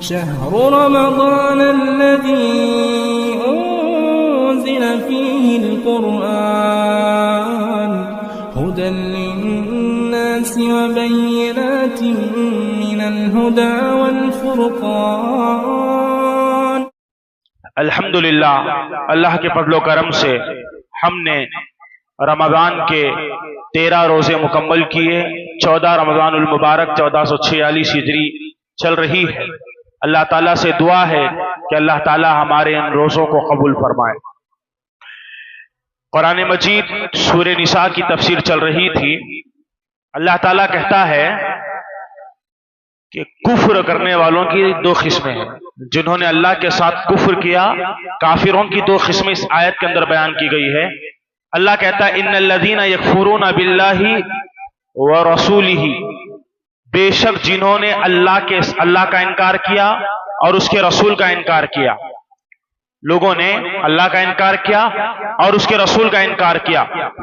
شهر رمضان الذي أنزل فيه القرآن هدى للناس وبينات من الهدى والفرقان۔ الحمدللہ، اللہ کے فضل و کرم سے ہم نے رمضان کے 13 روزے مکمل کیے۔ 14 رمضان المبارک 1446 ہجری چل رہی ہے۔ اللہ تعالیٰ سے دعا ہے کہ اللہ تعالیٰ ہمارے ان روزوں کو قبول فرمائے۔ قرآن مجید سورہ نساء کی تفسیر چل رہی تھی۔ اللہ تعالیٰ کہتا ہے کہ کفر کرنے والوں کی 2 قسمیں ہیں۔ جنہوں نے اللہ کے ساتھ کفر کیا، کافروں کی 2 قسمیں اس آیت کے اندر بیان کی گئی ہے۔ اللہ کہتا ہے ان الذین یکفرون باللہ ورسولہ، بے شک جنہوں نے اللہ کا انکار کیا اور اس کے رسول کا انکار کیا۔ لوگوں نے اللہ کا انکار کیا اور اس کے رسول کا انکار کیا،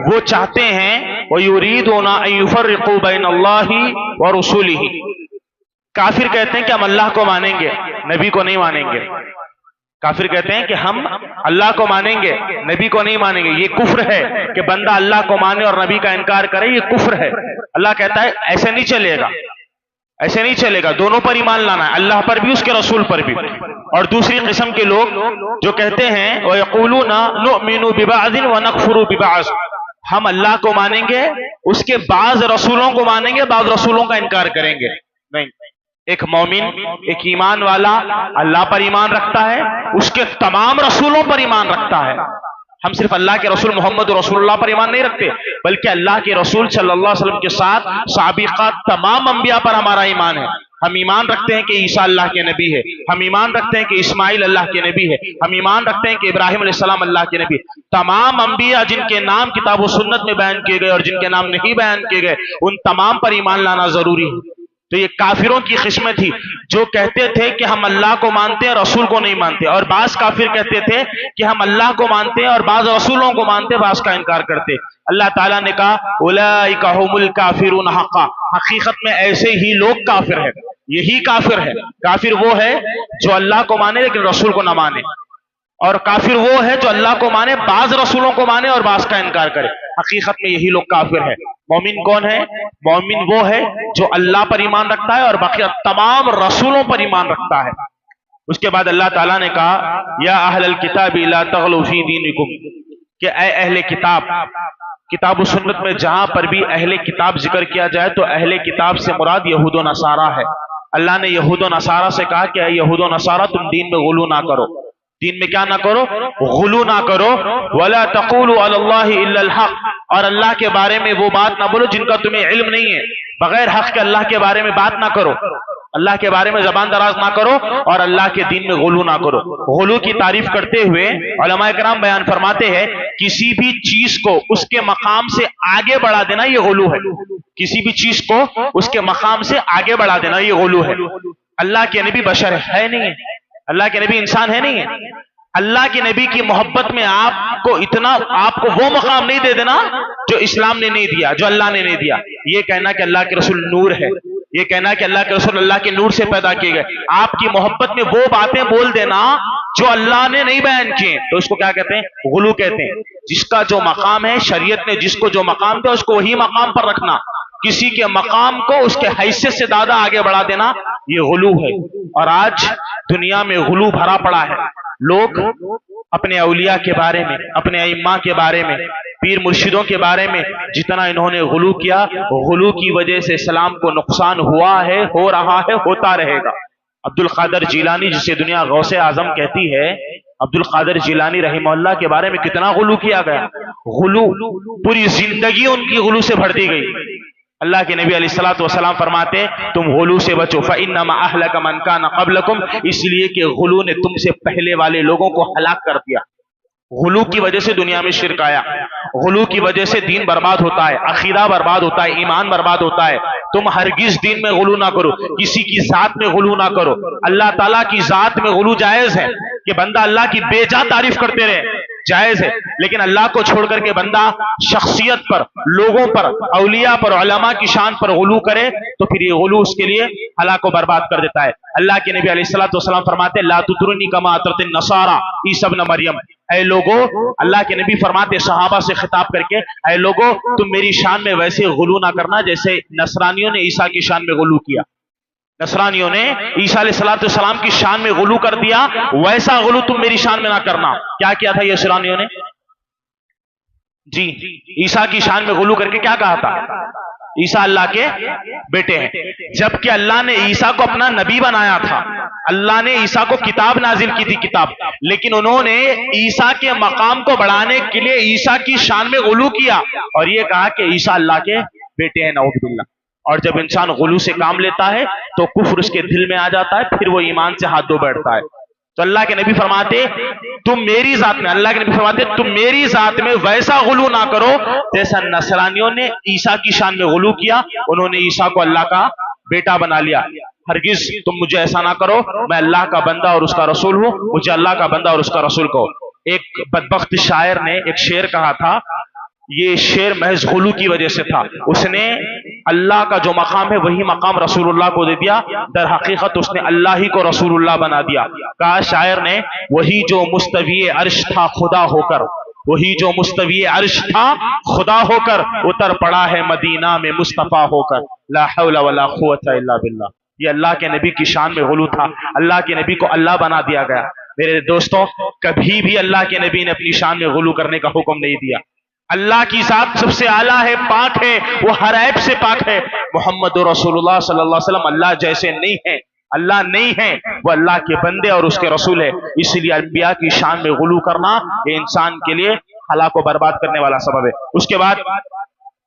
وہ چاہتے ہیں وَيُرِيدُونَ أَن يُفَرِّقُوا بَيْنَ اللَّهِ وَرُسُولِهِ۔ کافر کہتے ہیں کہ ہم اللہ کو مانیں گے، نبی کو نہیں مانیں گے۔ کافر کہتے ہیں کہ ہم اللہ کو مانیں گے، نبی کو نہیں مانیں گے۔ یہ کفر ہے کہ بندہ اللہ کو مانے اور نبی کا انکار کرے، یہ کفر ہے۔ اللہ کہتا ہے ایسے نہیں چلے گا، ایسے نہیں چلے گا، دونوں پر ایمان لانا ہے، اللہ پر بھی اس کے رسول پر بھی۔ اور دوسری قسم کے لوگ جو کہتے ہیں وَيَقُولُونَ نُؤْمِنُ بِبَعْضٍ وَنَكْفُرُ بِبَعْضٍ، ہم اللہ کو مانیں گے، اس کے بعض رسولوں کو مانیں گے، بعض رسولوں کا انکار کریں گے۔ نہیں، ایک مومن، ایک ایمان والا اللہ پر ایمان رکھتا ہے، اس کے تمام رسولوں پر ایمان رکھتا ہے۔ ہم صرف اللہ کے رسول محمد رسول اللہ پر ایمان نہیں رکھتے، بلکہ اللہ کے رسول صلی اللہ علیہ وسلم کے ساتھ سابقہ تمام انبیاء پر ہمارا ایمان ہے۔ ہم ایمان رکھتے ہیں کہ عیسیٰ اللہ کے نبی ہے، ہم ایمان رکھتے ہیں کہ اسماعیل اللہ کے نبی ہے، ہم ایمان رکھتے ہیں کہ ابراہیم علیہ السلام اللہ کے نبی ہے۔ تمام انبیاء جن کے نام کتاب و سنت میں بیان کیے گئے اور جن کے نام نہیں بیان کیے گئے، ان تمام پر ایمان لانا ضروری ہے۔ تو یہ کافروں کی قسمیں تھی جو کہتے تھے کہ ہم اللہ کو مانتے ہیں، رسول کو نہیں مانتے، اور بعض کافر کہتے تھے کہ ہم اللہ کو مانتے ہیں اور بعض رسولوں کو مانتے، بعض کا انکار کرتے۔ اللہ تعالیٰ نے کہا اولئک هم الکافرون حقا، حقیقت میں ایسے ہی لوگ کافر ہیں، یہی کافر ہے۔ کافر وہ ہے جو اللہ کو مانے لیکن رسول کو نہ مانے، اور کافر وہ ہے جو اللہ کو مانے، بعض رسولوں کو مانے اور بعض کا انکار کرے۔ حقیقت میں یہی لوگ کافر ہیں۔ مومن کون ہے؟ مومن وہ ہے جو اللہ پر ایمان رکھتا ہے اور باقی تمام رسولوں پر ایمان رکھتا ہے۔ اس کے بعد اللہ تعالیٰ نے کہا یا اہل الکتاب لا تغلوا فی دینکم، کہ اے اہل کتاب، کتاب و سنت میں جہاں پر بھی اہل کتاب ذکر کیا جائے تو اہل کتاب سے مراد یہود و نصارہ ہے۔ اللہ نے یہود و نصارہ سے کہا کہ اے یہود و نصارہ تم دین میں غلو نہ کرو، دین میں کیا نہ کرو؟ غلو نہ کرو۔ وَلَا تَقُولُوا عَلَى اللَّهِ إِلَّا الْحَقِّ، اور اللہ کے بارے میں وہ بات نہ بولو جن کا تمہیں علم نہیں ہے۔ بغیر حق کے اللہ کے بارے میں بات نہ کرو، اللہ کے بارے میں زبان دراز نہ کرو، اور اللہ کے دین میں غلو نہ کرو۔ غلو کی تعریف کرتے ہوئے علماء کرام بیان فرماتے ہیں کسی بھی چیز کو اس کے مقام سے آگے بڑھا دینا یہ غلو ہے۔ کسی بھی چیز کو اس کے مقام سے آگے بڑھا دینا یہ غلو ہے۔ اللہ کے نبی بشر ہے نہیں ہے، اللہ کے نبی انسان ہے نہیں ہے۔ اللہ کے نبی کی محبت میں آپ کو وہ مقام نہیں دے دینا جو اسلام نے نہیں دیا، جو اللہ نے نہیں دیا۔ یہ کہنا کہ اللہ کے رسول نور ہے، یہ کہنا کہ اللہ کے رسول اللہ کے نور سے پیدا کیے گئے، آپ کی محبت میں وہ باتیں بول دینا جو اللہ نے نہیں بیان کیے، تو اس کو کیا کہتے ہیں؟ غلو کہتے ہیں۔ جس کا جو مقام ہے، شریعت نے جس کو جو مقام دیا اس کو وہی مقام پر رکھنا، کسی کے مقام کو اس کے حیثیت سے زیادہ آگے بڑھا دینا یہ غلو ہے۔ اور آج دنیا میں غلو بھرا پڑا ہے۔ لوگ اپنے اولیاء کے بارے میں، اپنے ائمہ کے بارے میں، پیر مرشدوں کے بارے میں جتنا انہوں نے غلو کیا، غلو کی وجہ سے اسلام کو نقصان ہوا ہے، ہو رہا ہے، ہوتا رہے گا۔ عبد القادر جیلانی جسے دنیا غوث اعظم کہتی ہے، عبد القادر جیلانی رحمہ اللہ کے بارے میں کتنا غلو کیا گیا۔ غلو پوری زندگی ان کی غلو سے بھر دی گئی۔ اللہ کے نبی علیہ الصلوۃ والسلام فرماتے ہیں تم غلو سے بچو فإنما أهلك من كان قبلكم، اس لیے کہ غلو نے تم سے پہلے والے لوگوں کو ہلاک کر دیا۔ غلو کی وجہ سے دنیا میں شرک آیا، غلو کی وجہ سے دین برباد ہوتا ہے، عقیدہ برباد ہوتا ہے، ایمان برباد ہوتا ہے۔ تم ہرگز دین میں غلو نہ کرو، کسی کی ذات میں غلو نہ کرو۔ اللہ تعالیٰ کی ذات میں غلو جائز ہے کہ بندہ اللہ کی بے جا تعریف کرتے رہے، جائز ہے، لیکن اللہ کو چھوڑ کر کے بندہ شخصیت پر، لوگوں پر، اولیاء پر، علماء کی شان پر غلو کرے تو پھر یہ غلو اس کے لیے ہلاک و برباد کر دیتا ہے۔ اللہ کے نبی علیہ الصلوۃ والسلام فرماتے لا تطرونی کما اطرت النصارى عیسی ابن مریم، اے لوگو، اللہ کے نبی فرماتے صحابہ سے خطاب کر کے، اے لوگو تم میری شان میں ویسے غلو نہ کرنا جیسے نصرانیوں نے عیسیٰ کی شان میں غلو کیا۔ نصرانیوں نے عیسیٰ علیہ السلام کی شان میں غلو کر دیا، ویسا غلو تم میری شان میں نہ کرنا۔ کیا کیا تھا یہ نصرانیوں نے؟ جی، عیسیٰ کی شان میں غلو کر کے کیا کہا تھا؟ عیسیٰ اللہ کے بیٹے ہیں، جبکہ اللہ نے عیسیٰ کو اپنا نبی بنایا تھا، اللہ نے عیسیٰ کو کتاب نازل کی تھی، کتاب، لیکن انہوں نے عیسیٰ کے مقام کو بڑھانے کے لیے عیسیٰ کی شان میں غلو کیا اور یہ کہا کہ عیسیٰ اللہ کے بیٹے ہیں، نعوذ باللہ۔ اور جب انسان غلو سے کام لیتا ہے تو کفر اس کے دل میں آ جاتا ہے، پھر وہ ایمان سے ہاتھ دھو بیٹھتا ہے۔ تو اللہ کے نبی فرماتے تم میری ذات میں، اللہ کے نبی فرماتے تم میری ذات میں ویسا غلو نہ کرو جیسا نصرانیوں نے عیسیٰ کی شان میں غلو کیا، انہوں نے عیسیٰ کو اللہ کا بیٹا بنا لیا۔ ہرگز تم مجھے ایسا نہ کرو، میں اللہ کا بندہ اور اس کا رسول ہوں، مجھے اللہ کا بندہ اور اس کا رسول کہو۔ ایک بدبخت شاعر نے ایک شعر کہا تھا، یہ شعر محض غلو کی وجہ سے تھا، اس نے اللہ کا جو مقام ہے وہی مقام رسول اللہ کو دے دیا، در حقیقت اس نے اللہ ہی کو رسول اللہ بنا دیا۔ کہا شاعر نے وہی جو مستوی عرش تھا خدا ہو کر، وہی جو مستوی عرش تھا خدا ہو کر، اتر پڑا ہے مدینہ میں مصطفیٰ ہو کر، لا حول ولا قوت الا باللہ۔ یہ اللہ کے نبی کی شان میں غلو تھا، اللہ کے نبی کو اللہ بنا دیا گیا۔ میرے دوستوں، کبھی بھی اللہ کے نبی نے اپنی شان میں غلو کرنے کا حکم نہیں دیا۔ اللہ کی ذات سب سے اعلیٰ ہے، پاک ہے، وہ ہر عیب سے پاک ہے۔ محمد رسول اللہ صلی اللہ علیہ وسلم اللہ جیسے نہیں ہیں، اللہ نہیں ہے، وہ اللہ کے بندے اور اس کے رسول ہے۔ اس لیے انبیاء کی شان میں غلو کرنا یہ انسان کے لیے ہلاک و برباد کرنے والا سبب ہے۔ اس کے بعد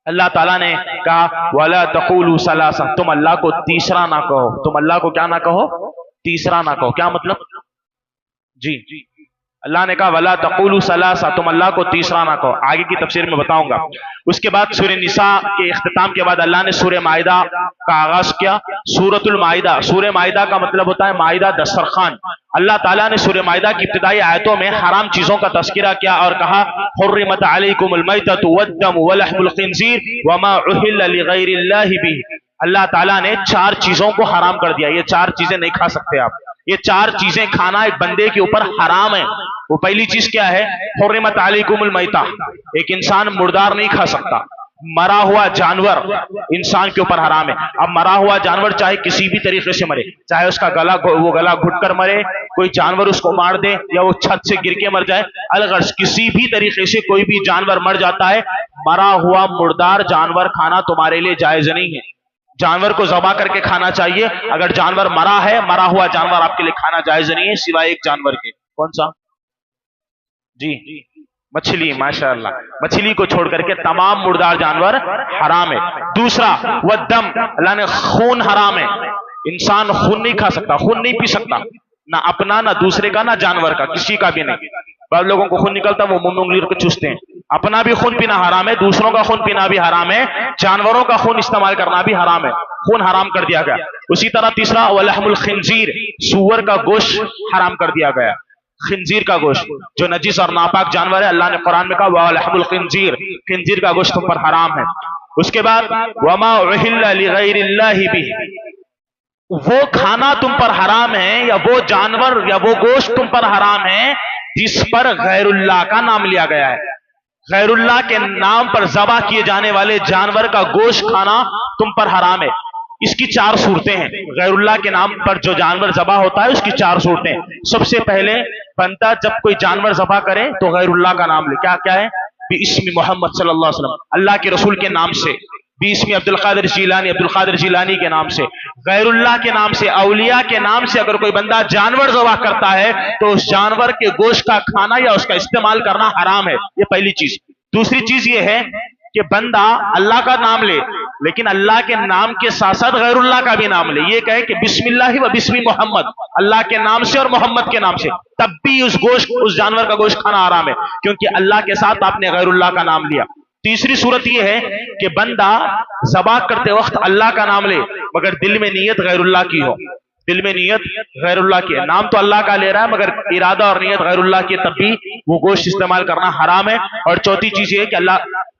اللہ تعالیٰ نے کہا وَلَا تَقُولُوا ثَلَاثَةً، تم اللہ کو تیسرا نہ کہو، تم اللہ کو کیا نہ کہو؟ تیسرا نہ کہو۔ کیا مطلب؟ جی، اللہ نے کہا وَلَا تَقُولُوا ثَلَاثَةً، تم اللہ کو تیسرا نہ کہو۔ آگے کی تفسیر میں بتاؤں گا۔ اس کے بعد سورہ نساء کے اختتام کے بعد اللہ نے سورہ مائدہ کا آغاز کیا۔ سورۃ المائدہ، سورہ مائدہ کا مطلب ہوتا ہے مائدہ، دسترخوان۔ اللہ تعالیٰ نے سورہ مائدہ کی ابتدائی آیتوں میں حرام چیزوں کا تذکرہ کیا اور کہا حرمت علیکم المیتۃ والدم ولحم الخنزیر وما اہل لغیر اللہ بہ۔ اللہ تعالیٰ نے 4 چیزوں کو حرام کر دیا، یہ 4 چیزیں نہیں کھا سکتے آپ، یہ 4 چیزیں کھانا ایک بندے کے اوپر حرام ہے۔ وہ پہلی چیز کیا ہے؟ حرمت علیکم المیتہ، ایک انسان مردار نہیں کھا سکتا، مرا ہوا جانور انسان کے اوپر حرام ہے۔ اب مرا ہوا جانور چاہے کسی بھی طریقے سے مرے، چاہے اس کا وہ گلا گھٹ کر مرے، کوئی جانور اس کو مار دے یا وہ چھت سے گر کے مر جائے، الغرض کسی بھی طریقے سے کوئی بھی جانور مر جاتا ہے، مرا ہوا مردار جانور کھانا تمہارے لیے جائز نہیں ہے۔ جانور کو ذبح کر کے کھانا چاہیے، اگر جانور مرا ہے، مرا ہوا جانور آپ کے لیے کھانا جائز نہیں ہے سوائے ایک جانور کے۔ کون سا؟ جی، مچھلی، ماشاءاللہ، مچھلی کو چھوڑ کر کے تمام مردار جانور حرام ہے۔ دوسرا والدم، اللہ نے خون حرام ہے، انسان خون نہیں کھا سکتا، خون نہیں پی سکتا، نہ اپنا، نہ دوسرے کا، نہ جانور کا، کسی کا بھی نہیں۔ بعض لوگوں کو خون نکلتا وہ منہ میں انگلی کو چوستے ہیں، اپنا بھی خون پینا حرام ہے، دوسروں کا خون پینا بھی حرام ہے، جانوروں کا خون استعمال کرنا بھی حرام ہے، خون حرام کر دیا گیا۔ اسی طرح تیسرا ولحم الخنزیر، سور کا گوشت حرام کر دیا گیا، خنزیر کا گوشت جو نجس اور ناپاک جانور ہے، اللہ نے قرآن میں کہا وَلَحْمُ الْخِنْزِيرِ، خنزیر کا گوشت تم پر حرام ہے۔ اس کے بعد وَمَا أُحِلَّ لِغَيْرِ اللَّهِ بِهِ، وہ کھانا تم پر حرام ہے یا وہ جانور یا وہ گوشت تم پر حرام ہے جس پر غیر اللہ کا نام لیا گیا ہے۔ غیر اللہ کے نام پر ذبح کیے جانے والے جانور کا گوشت کھانا تم پر حرام ہے۔ اس کی 4 صورتیں ہیں، غیر اللہ کے نام پر جو جانور ذبح ہوتا ہے اس کی 4 صورتیں۔ سب سے پہلے بندہ جب کوئی جانور ذبح کرے تو غیر اللہ کا نام لے، کیا ہے؟ بِاسْمِ محمد صلی اللہ علیہ وسلم، اللہ کے رسول کے نام سے، بِاسْمِ عبدالقادر جیلانی، عبدالقادر جیلانی کے نام سے، غیر اللہ کے نام سے، اولیاء کے نام سے اگر کوئی بندہ جانور ذبح کرتا ہے تو اس جانور کے گوشت کا کھانا یا اس کا استعمال کرنا حرام ہے، یہ پہلی چیز۔ دوسری چیز یہ ہے کہ بندہ اللہ کا نام لے لیکن اللہ کے نام کے ساتھ ساتھ غیر اللہ کا بھی نام لے، یہ کہے کہ بسم اللہ و بسم محمد، اللہ کے نام سے اور محمد کے نام سے، تب بھی اس جانور کا گوشت کھانا حرام ہے کیونکہ اللہ کے ساتھ آپ نے غیر اللہ کا نام لیا۔ تیسری صورت یہ ہے کہ بندہ ذبح کرتے وقت اللہ کا نام لے مگر دل میں نیت غیر اللہ کی ہو، دل میں نیت غیر اللہ کی ہے، نام تو اللہ کا لے رہا ہے مگر ارادہ اور نیت غیر اللہ کی، تب بھی وہ گوشت استعمال کرنا حرام ہے۔ اور چوتھی چیز یہ کہ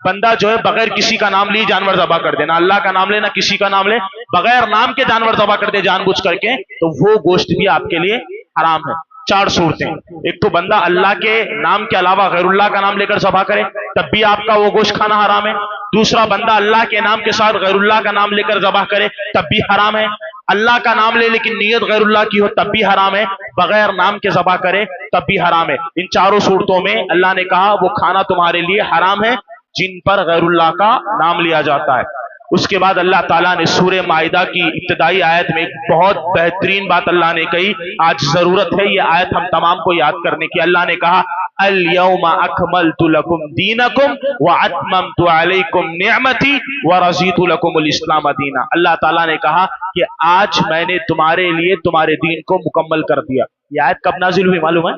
بندہ جو ہے بغیر کسی کا نام لیے جانور ذبح کر دے، نہ اللہ کا نام لے نہ کسی کا نام لے، بغیر نام کے جانور ذبح کر دے جان بوجھ کر کے، تو وہ گوشت بھی آپ کے لیے حرام ہے۔ 4 صورتیں، ایک تو بندہ اللہ کے نام کے علاوہ غیر اللہ کا نام لے کر ذبح کرے تب بھی آپ کا وہ گوشت کھانا حرام ہے۔ دوسرا، بندہ اللہ کے نام کے ساتھ غیر اللہ کا نام لے کر ذبح کرے تب بھی حرام ہے۔ اللہ کا نام لے لیکن نیت غیر اللہ کی ہو تب بھی حرام ہے۔ بغیر نام کے ذبح کرے تب بھی حرام ہے۔ ان 4 صورتوں میں اللہ نے کہا وہ کھانا تمہارے لیے حرام ہے جن پر غیر اللہ کا نام لیا جاتا ہے۔ اس کے بعد اللہ تعالیٰ نے سورہ مائدہ کی ابتدائی آیت میں ایک بہت بہترین بات اللہ نے کہی، آج ضرورت ہے یہ آیت ہم تمام کو یاد کرنے کی۔ اللہ نے کہا الَّيَوْمَ أَكْمَلْتُ لَكُمْ دِينَكُمْ وَأَتْمَمْتُ عَلَيْكُمْ نِعْمَتِي وَرَضِيتُ لَكُمُ الْإِسْلَامَ دِينًا۔ اللہ تعالیٰ نے کہا کہ آج میں نے تمہارے لیے تمہارے دین کو مکمل کر دیا۔ یہ آیت کب نازل ہوئی معلوم ہے؟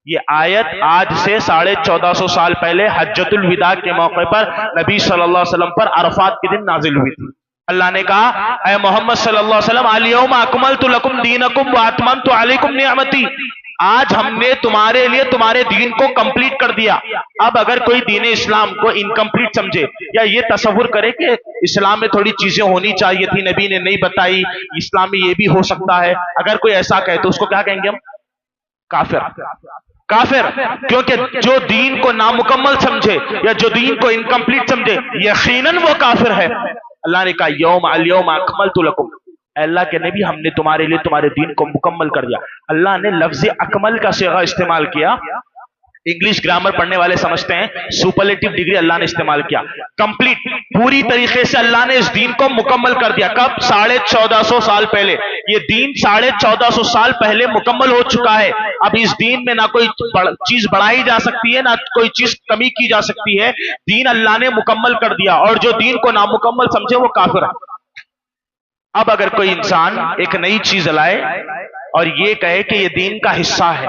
یہ آیت آج سے 1450 سال پہلے حجۃ الوداع کے موقع پر نبی صلی اللہ علیہ وسلم پر عرفات کے دن نازل ہوئی تھی۔ اللہ نے کہا اے محمد صلی اللہ علیہ وسلم الیوم اکملت لکم دینکم واتممت علیکم نعمتی، آج ہم نے تمہارے لیے تمہارے دین کو کمپلیٹ کر دیا۔ اب اگر کوئی دین اسلام کو انکمپلیٹ سمجھے یا یہ تصور کرے کہ اسلام میں تھوڑی چیزیں ہونی چاہیے تھی نبی نے نہیں بتائی، اسلام میں یہ بھی ہو سکتا ہے، اگر کوئی ایسا کہے تو اس کو کیا کہیں گے ہم؟ کافر۔ کیونکہ جو دین کو نامکمل سمجھے یا جو دین کو انکمپلیٹ سمجھے یقیناً وہ کافر ہے۔ اللہ نے کہا الیوم اکملت لکم، اے اللہ کے نبی ہم نے تمہارے لیے تمہارے دین کو مکمل کر دیا۔ اللہ نے لفظ اکمل کا صیغہ استعمال کیا، انگلش گرامر پڑھنے والے سمجھتے ہیں سپرلیٹو ڈگری اللہ نے استعمال کیا، کمپلیٹ، پوری طریقے سے اللہ نے اس دین کو مکمل کر دیا۔ کب؟ 1450 سال پہلے۔ یہ دین 1450 سال پہلے مکمل ہو چکا ہے۔ اب اس دین میں نہ کوئی چیز بڑھائی جا سکتی ہے نہ کوئی چیز کمی کی جا سکتی ہے، دین اللہ نے مکمل کر دیا، اور جو دین کو نامکمل سمجھے وہ کافر ہے۔ اب اگر کوئی انسان ایک نئی چیز لائے اور یہ کہے کہ یہ دین کا حصہ ہے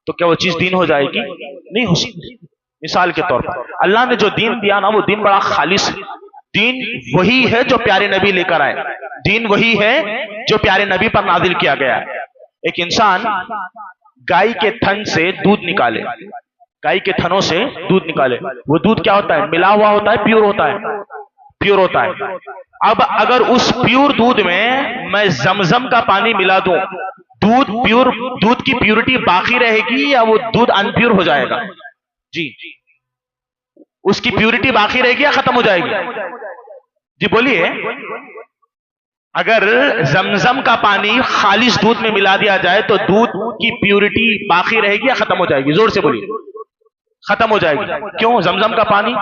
تو کیا وہ چیز دین ہو جائے گی؟ نہیں ہو سکتی۔ مثال کے طور پر اللہ نے جو دین دیا نا وہ دین بڑا خالص ہے، دین وہی ہے جو پیارے نبی لے کر آئے، دین وہی ہے جو پیارے نبی پر نازل کیا گیا ہے۔ ایک انسان گائے کے تھن سے دودھ نکالے، گائے کے تھنوں سے دودھ نکالے، وہ دودھ کیا ہوتا ہے؟ ملا ہوا ہوتا ہے، پیور ہوتا ہے، پیور ہوتا ہے۔ اب اگر اس پیور دودھ میں زمزم کا پانی ملا دوں، دودھ کی پیورٹی باقی رہے گی یا وہ دودھ ان پیور ہو جائے گا؟ جی، اس کی پیورٹی باقی رہے گی یا ختم ہو جائے گی؟ جی بولیے۔ اگر زمزم کا پانی خالص دودھ میں ملا دیا جائے تو دودھ کی پیورٹی باقی رہے گی یا ختم ہو جائے گی؟ زور سے بولیے۔ ختم ہو جائے گی۔ کیوں؟ زمزم کا پانی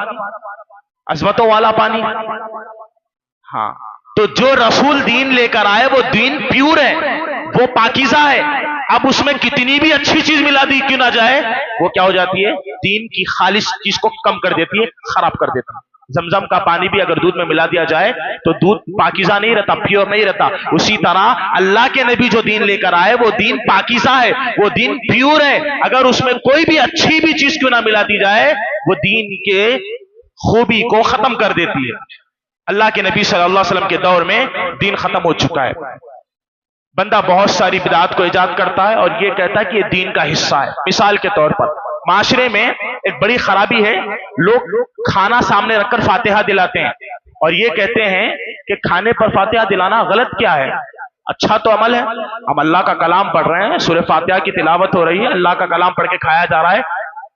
عظمتوں والا پانی۔ ہاں، تو جو رسول دین لے کر آئے وہ دین پیور ہے، وہ پاکیزہ ہے۔ اب اس میں کتنی بھی اچھی چیز ملا دی کیوں نہ جائے، وہ کیا ہو جاتی ہے؟ دین کی خالص چیز کو کم کر دیتی ہے، خراب کر دیتا ہے۔ زمزم کا پانی بھی اگر دودھ میں ملا دیا جائے تو دودھ پاکیزہ نہیں رہتا، پیور نہیں رہتا۔ اسی طرح اللہ کے نبی جو دین لے کر آئے وہ دین پاکیزہ ہے، وہ دین پیور ہے۔ اگر اس میں کوئی بھی اچھی بھی چیز کیوں نہ ملا دی جائے وہ دین کے خوبی کو ختم کر دیتی ہے۔ اللہ کے نبی صلی اللہ علیہ وسلم کے دور میں دین ختم ہو چکا ہے۔ بندہ بہت ساری بدعات کو ایجاد کرتا ہے اور یہ کہتا ہے کہ یہ دین کا حصہ ہے۔ مثال کے طور پر معاشرے میں ایک بڑی خرابی ہے، لوگ کھانا سامنے رکھ کر فاتحہ دلاتے ہیں اور یہ کہتے ہیں کہ کھانے پر فاتحہ دلانا غلط کیا ہے؟ اچھا تو عمل ہے، ہم اللہ کا کلام پڑھ رہے ہیں، سورہ فاتحہ کی تلاوت ہو رہی ہے، اللہ کا کلام پڑھ کے کھایا جا رہا ہے،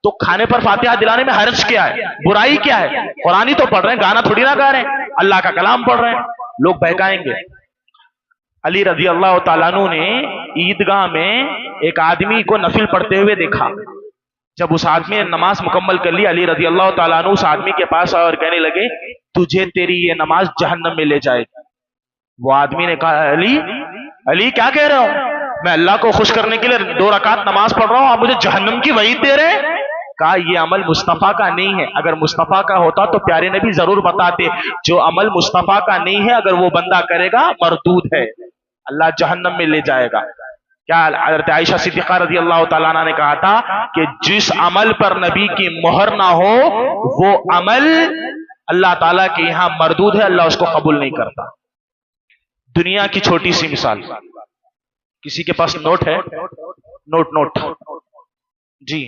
تو کھانے پر فاتحہ دلانے میں حرج کیا ہے؟ برائی کیا ہے؟ قرآن ہی تو پڑھ رہے ہیں، گانا تھوڑی نہ گا رہے ہیں، اللہ کا کلام پڑھ رہے ہیں۔ لوگ بہکائیں گے۔ علی رضی اللہ تعالیٰ عنہ نے عیدگاہ میں ایک آدمی کو نفل پڑھتے ہوئے دیکھا۔ جب اس آدمی نے نماز مکمل کر لی، علی رضی اللہ تعالیٰ عنہ اس آدمی کے پاس آئے اور کہنے لگے تجھے تیری یہ نماز جہنم میں لے جائے گی۔ وہ آدمی نے کہا علی کیا کہہ رہے ہو؟ میں اللہ کو خوش کرنے کے لیے 2 رکعت نماز پڑھ رہا ہوں، آپ مجھے جہنم کی وعید دے رہے ہیں؟ کہا یہ عمل مصطفیٰ کا نہیں ہے، اگر مصطفیٰ کا ہوتا تو پیارے نبی ضرور بتاتے، جو عمل مصطفیٰ کا نہیں ہے اگر وہ بندہ کرے گا مردود ہے، اللہ جہنم میں لے جائے گا۔ کیا حضرت عائشہ صدیقہ رضی اللہ تعالیٰ عنہ نے کہا تھا کہ جس عمل پر نبی کی مہر نہ ہو وہ عمل اللہ تعالیٰ کے یہاں مردود ہے، اللہ اس کو قبول نہیں کرتا۔ دنیا کی چھوٹی سی مثال، کسی کے پاس نوٹ ہے؟ نوٹ جی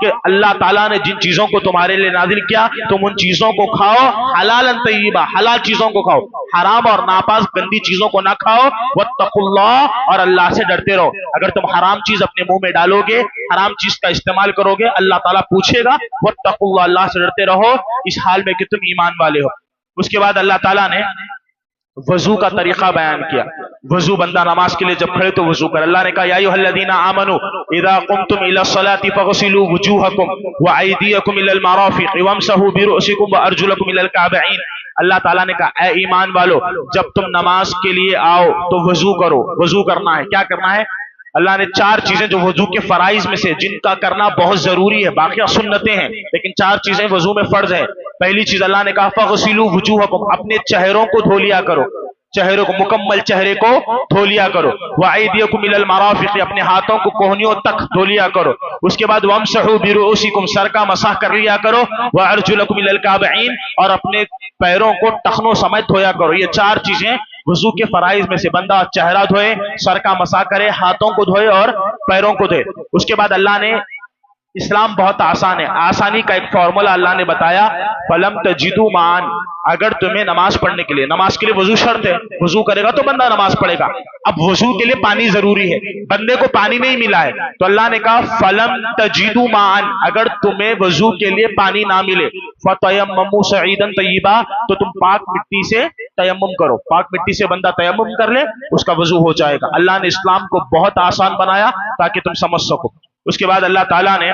کہ اللہ تعالیٰ نے جن چیزوں کو تمہارے لیے نازل کیا تم ان چیزوں کو کھاؤ، حلالا طیبا، حلال چیزوں کو کھاؤ، حرام اور ناپاک گندی چیزوں کو نہ کھاؤ، واتقوا اللہ، اور اللہ سے ڈرتے رہو۔ اگر تم حرام چیز اپنے منہ میں ڈالو گے، حرام چیز کا استعمال کرو گے، اللہ تعالیٰ پوچھے گا، واتقوا اللہ، اللہ سے ڈرتے رہو اس حال میں کہ تم ایمان والے ہو۔ اس کے بعد اللہ تعالیٰ نے وضو کا طریقہ بیان کیا۔ وضو بندہ نماز کے لیے جب کھڑے تو وضو کر۔ اللہ نے کہا یا ایھا الذین آمنوا اذا قمتم الى الصلاة فاغسلوا وجوہکم وایدیکم الى المرافق وامسحوا برؤسکم وارجلکم الى الکعبین۔ اللہ تعالیٰ نے کہا اے ایمان والو، جب تم نماز کے لیے آؤ تو وضو کرو۔ وضو کرنا ہے، کیا کرنا ہے؟ اللہ نے 4 چیزیں جو وضو کے فرائض میں سے جن کا کرنا بہت ضروری ہے، باقی سنتیں ہیں لیکن 4 چیزیں وضو میں فرض ہے۔ پہلی چیز اللہ نے کہا فَغْسِلُوا وُجُوهَكُمْ، اپنے چہروں کو دھو لیا کرو، چہروں کو، مکمل چہرے کو دھو لیا کرو۔ وَأَيْدِيَكُمْ إِلَى الْمَرَافِقِ، اپنے ہاتھوں کو کوہنیوں تک دھو لیا کرو۔ اس کے بعد وَامْسَحُوا بِرُؤُوسِكُمْ، سر کا مسح کر لیا کرو۔ وَأَرْجُلَكُمْ إِلَى الْكَعْبَيْنِ، اور اپنے پیروں کو ٹخنوں سمیت دھویا کرو۔ یہ 4 چیزیں وضو کے فرائض میں سے، بندہ چہرہ دھوئے، سر کا مسح کرے، ہاتھوں کو دھوئے اور پیروں کو دھوئے۔ اس کے بعد اللہ نے، اسلام بہت آسان ہے، آسانی کا ایک فارمولا اللہ نے بتایا، فَلَمْ تَجِدُوا مَاءً، اگر تمہیں نماز پڑھنے کے لیے، نماز کے لیے وضو شرط ہے، وضو کرے گا تو بندہ نماز پڑھے گا۔ اب وضو کے لیے پانی ضروری ہے، بندے کو پانی نہیں ملا ہے تو اللہ نے کہا فَلَمْ تَجِدُوا مَاءً، اگر تمہیں وضو کے لیے پانی نہ ملے، فَتَيَمَّمُوا صَعِيدًا طَيِّبًا، تو تم پاک مٹی سے تیمم کرو۔ پاک مٹی سے بندہ تیمم کر لے، اس کا وضو ہو جائے گا۔ اللہ نے اسلام کو بہت آسان بنایا تاکہ تم سمجھ سکو۔ اس کے بعد اللہ تعالیٰ نے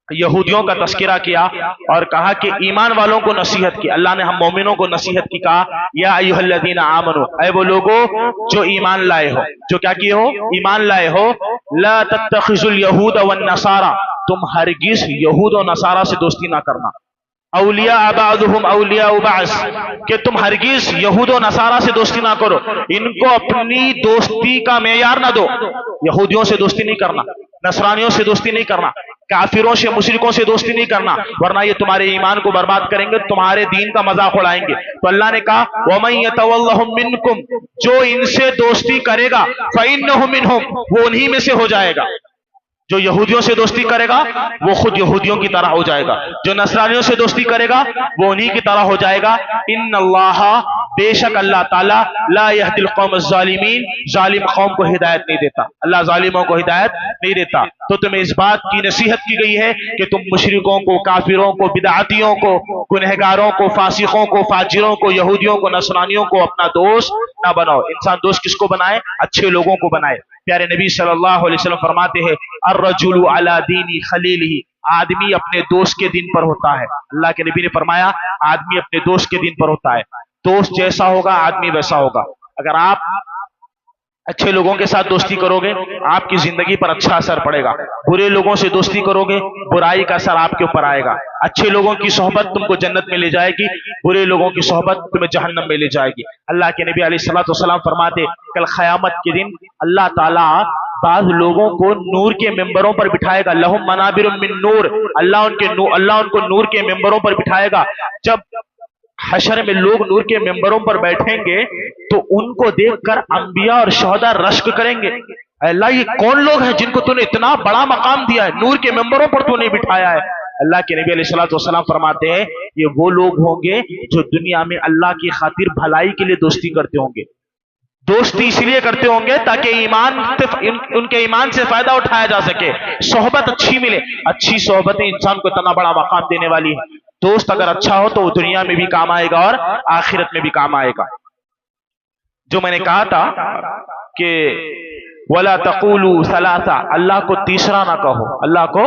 یہودیوں کا تذکرہ کیا اور کہا کہ ایمان والوں کو نصیحت کی۔ اللہ نے ہم مومنوں کو نصیحت کی، کہا یا ایھا الذین آمنوا، اے وہ لوگو جو ایمان لائے ہو، جو کیا کیے ہو؟ ایمان لائے ہو۔ لا تتخذوا الیہود والنصارى، تم ہرگز یہود و نصارہ سے دوستی نہ کرنا۔ اولیاء بعضهم اولیاء بعض، کہ تم ہرگز یہود و نصارہ سے دوستی نہ کرو، ان کو اپنی دوستی کا معیار نہ دو۔ یہودیوں سے دوستی نہیں کرنا، نصرانیوں سے دوستی نہیں کرنا، کافروں سے، مشرکوں سے دوستی نہیں کرنا، ورنہ یہ تمہارے ایمان کو برباد کریں گے، تمہارے دین کا مذاق اڑائیں گے۔ تو اللہ نے کہا وَمَن يَتَوَلَّهُم مِّنكُمْ، جو ان سے دوستی کرے گا فَإِنَّهُ مِنْهُمْ، وہ انہی میں سے ہو جائے گا۔ جو یہودیوں سے دوستی کرے گا وہ خود یہودیوں کی طرح ہو جائے گا، جو نصرانیوں سے دوستی کرے گا وہ انہی کی طرح ہو جائے گا۔ ان اللہ، بے شک اللہ تعالیٰ، لا يهدي القوم الظالمین، ظالم قوم کو ہدایت نہیں دیتا، اللہ ظالموں کو ہدایت نہیں دیتا۔ تو تمہیں اس بات کی نصیحت کی گئی ہے کہ تم مشرکوں کو، کافروں کو، بدعتیوں کو، گنہگاروں کو، فاسقوں کو، فاجروں کو، یہودیوں کو، نصرانیوں کو اپنا دوست نہ بناؤ۔ انسان دوست کس کو بنائے؟ اچھے لوگوں کو بنائے۔ پیارے نبی صلی اللہ علیہ وسلم فرماتے ہیں الرجل علی دین خلیلہ، آدمی اپنے دوست کے دین پر ہوتا ہے۔ اللہ کے نبی نے فرمایا آدمی اپنے دوست کے دین پر ہوتا ہے۔ دوست جیسا ہوگا آدمی ویسا ہوگا۔ اگر آپ اچھے لوگوں کے ساتھ دوستی کرو گے آپ کی زندگی پر اچھا اثر پڑے گا، برے لوگوں سے دوستی کرو گے برائی کا اثر آپ کے اوپر آئے گا۔ اچھے لوگوں کی صحبت تم کو جنت میں لے جائے گی، برے لوگوں کی صحبت تمہیں جہنم میں لے جائے گی۔ اللہ کے نبی علیہ السلام فرماتے کل قیامت کے دن اللہ تعالیٰ بعض لوگوں کو نور کے ممبروں پر بٹھائے گا، لہم منابر من نور، اللہ ان کو نور کے ممبروں پر بٹھائے گا۔ جب حشر میں لوگ نور کے ممبروں پر بیٹھیں گے تو ان کو دیکھ کر انبیاء اور شہداء رشک کریں گے، اے اللہ یہ کون لوگ ہیں جن کو تو نے اتنا بڑا مقام دیا ہے، نور کے ممبروں پر تو نے بٹھایا ہے۔ اللہ کے نبی علیہ السلام فرماتے ہیں یہ وہ لوگ ہوں گے جو دنیا میں اللہ کی خاطر بھلائی کے لیے دوستی کرتے ہوں گے۔ دوستی اس لیے کرتے ہوں گے تاکہ ان کے ایمان سے فائدہ اٹھایا جا سکے، صحبت اچھی ملے۔ اچھی صحبتیں انسان کو اتنا بڑا مقام دینے والی ہے۔ دوست اگر اچھا ہو تو وہ دنیا میں بھی کام آئے گا اور آخرت میں بھی کام آئے گا۔ جو میں نے کہا تھا کہ وَلَا تَقُولُوا ثَلَاثَ، اللہ کو تیسرا نہ کہو، اللہ کو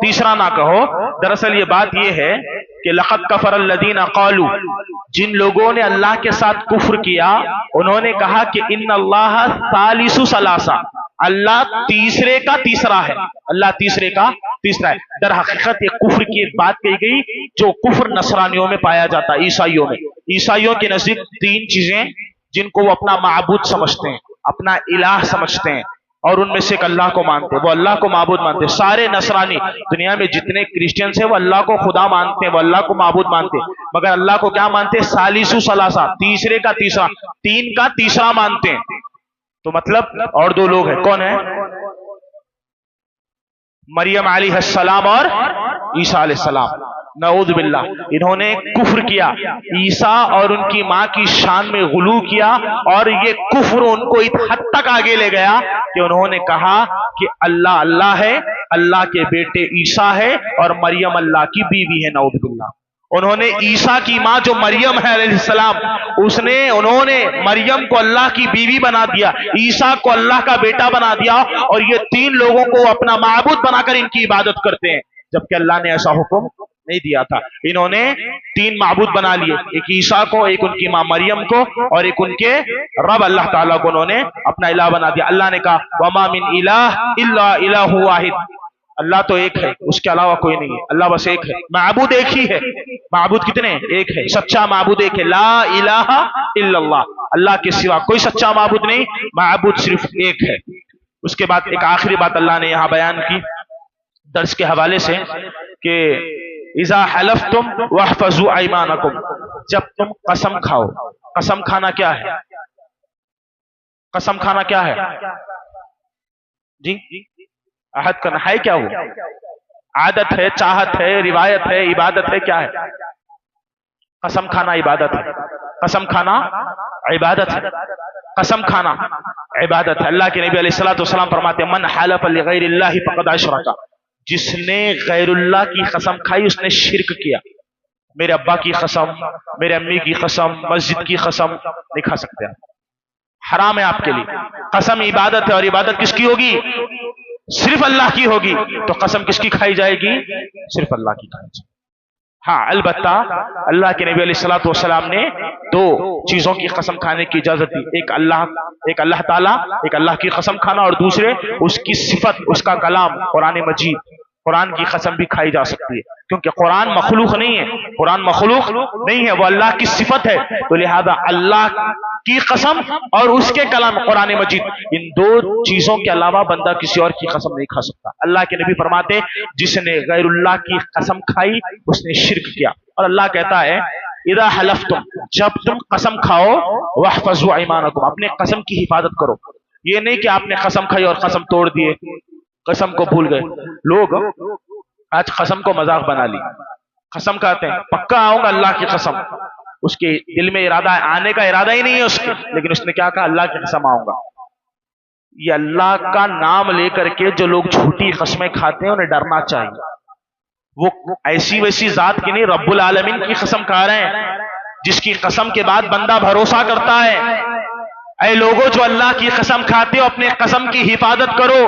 تیسرا نہ کہو۔ دراصل یہ بات یہ ہے کہ لَقَدْ كَفَرَ الَّذِينَ قَالُوا، جن لوگوں نے اللہ کے ساتھ کفر کیا انہوں نے کہا کہ ان اللہ ثالث ثلاثہ، اللہ تیسرے کا تیسرا ہے، اللہ تیسرے کا تیسرا ہے۔ در حقیقت یہ کفر کی ایک بات کہی گئی جو کفر نصرانیوں میں پایا جاتا ہے، عیسائیوں میں۔ عیسائیوں کے نزدیک 3 چیزیں جن کو وہ اپنا معبود سمجھتے ہیں، اپنا الہ سمجھتے ہیں، اور ان میں سے ایک اللہ کو مانتے ہیں، وہ اللہ کو معبود مانتے ہیں۔ سارے نصرانی دنیا میں جتنے کرسچنز ہیں وہ اللہ کو خدا مانتے ہیں، وہ اللہ کو معبود مانتے ہیں، مگر اللہ کو کیا مانتے ہیں؟ ثالث ثلاثہ، تیسرے کا تیسرا، 3 کا تیسرا مانتے ہیں۔ تو مطلب اور 2 لوگ ہیں، کون ہیں؟ مریم علیہ السلام اور عیسیٰ علیہ السلام، نعوذ باللہ، انہوں نے کفر کیا، عیسیٰ اور ان کی ماں کی شان میں غلو کیا، اور یہ کفر ان کو اس حد تک آگے لے گیا کہ انہوں نے کہا کہ اللہ اللہ ہے، اللہ کے بیٹے عیسیٰ ہے اور مریم اللہ کی بیوی ہے، نعوذ باللہ۔ انہوں نے عیسیٰ کی ماں جو مریم ہے علیہ السلام، انہوں نے مریم کو اللہ کی بیوی بنا دیا، عیسیٰ کو اللہ کا بیٹا بنا دیا، اور یہ تین لوگوں کو اپنا معبود بنا کر ان کی عبادت کرتے ہیں، جبکہ اللہ نے ایسا حکم نہیں دیا تھا۔ انہوں نے تین معبود بنا لیے، ایک عیسیٰ کو، ایک ان کی ماں مریم کو، اور ایک ان کے رب اللہ تعالیٰ کو انہوں نے اپنا الہ بنا دیا۔ اللہ نے کہا وَمَا مِنْ إِلَٰهٍ إِلَّا إِلَٰهٌ وَاحِدٌ، اللہ تو ایک ہے، اس کے علاوہ کوئی نہیں ہے، اللہ بس ایک ہے، معبود ایک ہی ہے۔ معبود کتنے؟ ایک ہے، سچا معبود ایک ہے، لا الہ الا اللہ، اللہ کے سوا کوئی سچا معبود نہیں، معبود صرف ایک ہے۔ اس کے بعد ایک آخری بات اللہ نے یہاں بیان کی درس کے حوالے سے کہ اذا حلفتم واحفظوا ایمانکم، جب تم قسم کھاؤ، قسم کھانا کیا ہے؟ قسم کھانا کیا ہے جی؟ عہد کرنا ہے کیا؟ وہ عادت ہے، چاہت ہے، روایت ہے، عبادت ہے، کیا ہے؟ قسم کھانا عبادت ہے، قسم کھانا عبادت ہے، قسم کھانا عبادت ہے۔ اللہ کے نبی علیہ الصلوۃ والسلام فرماتے ہیں من حلف لغیر اللہ فقد اشرک، جس نے غیر اللہ کی قسم کھائی اس نے شرک کیا۔ میرے ابا کی قسم، میرے امی کی قسم، مسجد کی قسم نہیں کھا سکتے، حرام ہے آپ کے لیے۔ قسم عبادت ہے، اور عبادت کس کی ہوگی؟ صرف اللہ کی ہوگی، تو قسم کس کی کھائی جائے گی؟ صرف اللہ کی کھائی جائے گی۔ ہاں البتہ اللہ کے نبی علیہ الصلوۃ والسلام نے دو چیزوں کی قسم کھانے کی اجازت دی، ایک اللہ تعالیٰ، ایک اللہ کی قسم کھانا، اور دوسرے اس کی صفت، اس کا کلام قرآن مجید، قرآن کی قسم بھی کھائی جا سکتی ہے، کیونکہ قرآن مخلوق نہیں ہے، قرآن مخلوق نہیں ہے، وہ اللہ کی صفت ہے، تو لہذا اللہ کی قسم اور اس کے کلام قرآن مجید، ان دو چیزوں کے علاوہ بندہ کسی اور کی قسم نہیں کھا سکتا۔ اللہ کے نبی فرماتے جس نے غیر اللہ کی قسم کھائی اس نے شرک کیا، اور اللہ کہتا ہے اذا حلفتم، جب تم قسم کھاؤ، واحفظوا ایمانکم، اپنے قسم کی حفاظت کرو۔ یہ نہیں کہ آپ نے قسم کھائی اور قسم توڑ دیے، قسم کو بھول گئے۔ لوگ آج قسم کو مذاق بنا لی، قسم کہتے ہیں پکا آؤں گا اللہ کی قسم، اس کے دل میں ارادہ آنے کا ارادہ ہی نہیں ہے اس کے، لیکن اس نے کیا کہا؟ اللہ کی قسم آؤں گا۔ یہ اللہ کا نام لے کر کے جو لوگ جھوٹی قسمیں کھاتے ہیں انہیں ڈرنا چاہیے، وہ ایسی ویسی ذات کی نہیں، رب العالمین کی قسم کھا رہے ہیں، جس کی قسم کے بعد بندہ بھروسہ کرتا ہے۔ اے لوگوں جو اللہ کی قسم کھاتے ہو، اپنے قسم کی حفاظت کرو،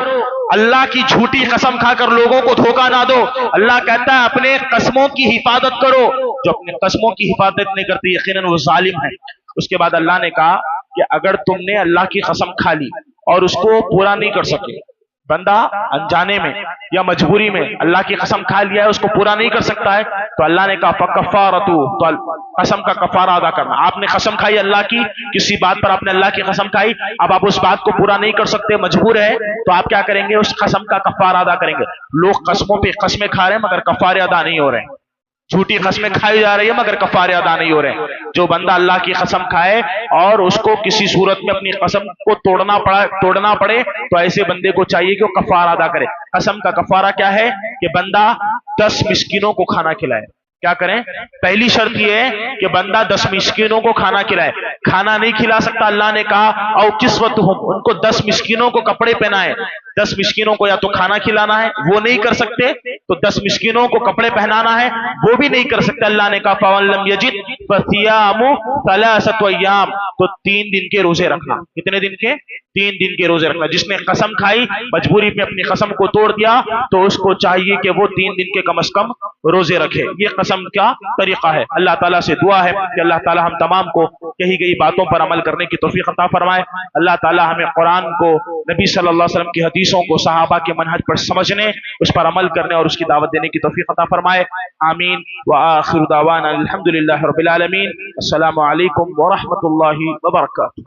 اللہ کی جھوٹی قسم کھا کر لوگوں کو دھوکہ نہ دو۔ اللہ کہتا ہے اپنے قسموں کی حفاظت کرو، جو اپنے قسموں کی حفاظت نہیں کرتے یقیناً وہ ظالم ہے۔ اس کے بعد اللہ نے کہا کہ اگر تم نے اللہ کی قسم کھا لی اور اس کو پورا نہیں کر سکے، بندہ انجانے میں یا مجبوری میں اللہ کی قسم کھا لیا ہے، اس کو پورا نہیں کر سکتا ہے، تو اللہ نے کہا فَكَفَّارَتُ، تو قسم کا کفارہ ادا کرنا۔ آپ نے قسم کھائی اللہ کی، کسی بات پر آپ نے اللہ کی قسم کھائی، اب آپ اس بات کو پورا نہیں کر سکتے، مجبور ہے، تو آپ کیا کریں گے؟ اس قسم کا کفارہ ادا کریں گے۔ لوگ قسموں پہ قسمیں کھا رہے ہیں مگر کفارے ادا نہیں ہو رہے ہیں، جھوٹی قسمیں کھائی جا رہی ہے مگر کفارے ادا نہیں ہو رہے ہیں۔ جو بندہ اللہ کی قسم کھائے اور اس کو کسی صورت میں اپنی قسم کو توڑنا پڑے تو ایسے بندے کو چاہیے کہ وہ کفارہ ادا کرے۔ قسم کا کفارہ کیا ہے؟ کہ بندہ 10 مسکینوں کو کھانا کھلائے۔ کیا کریں؟ پہلی شرط یہ ہے کہ بندہ 10 مسکینوں کو کھانا کھلائے۔ کھانا نہیں کھلا سکتا، اللہ نے کہا او کسوتہم، ان کو 10 مسکینوں کو کپڑے پہنائے۔ 10 مسکینوں کو یا تو کھانا کھلانا ہے، وہ نہیں کر سکتے، تو 10 مسکینوں کو کپڑے پہنانا ہے، وہ بھی نہیں کر سکتے۔ اللہ نے کہا فَمَن لَّمْ يَجِدْ فَصِيَامُ 3 أَيَّامٍ، تو 3 دن کے روزے رکھنا۔ کتنے دن کے؟ 3 دن کے روزے رکھنا۔ جس نے قسم کھائی، مجبوری میں اپنی قسم کو توڑ دیا، تو اس کو چاہیے کہ وہ 3 دن کے کم از کم روزے رکھے۔ یہ قسم کا طریقہ ہے۔ اللہ تعالیٰ سے دعا ہے کہ اللہ تعالیٰ ہم تمام کو کہی گئی باتوں پر عمل کرنے کی توفیق عطا فرمائے۔ اللہ تعالیٰ ہمیں قرآن کو، نبی صلی اللہ علیہ وسلم کی حدیثوں کو، صحابہ کے منہج پر سمجھنے، اس پر عمل کرنے اور اس کی دعوت دینے کی توفیق عطا فرمائے۔ آمین وآخر دعوانا الحمدللہ رب العالمین۔ السلام علیکم ورحمۃ اللہ وبرکاتہ۔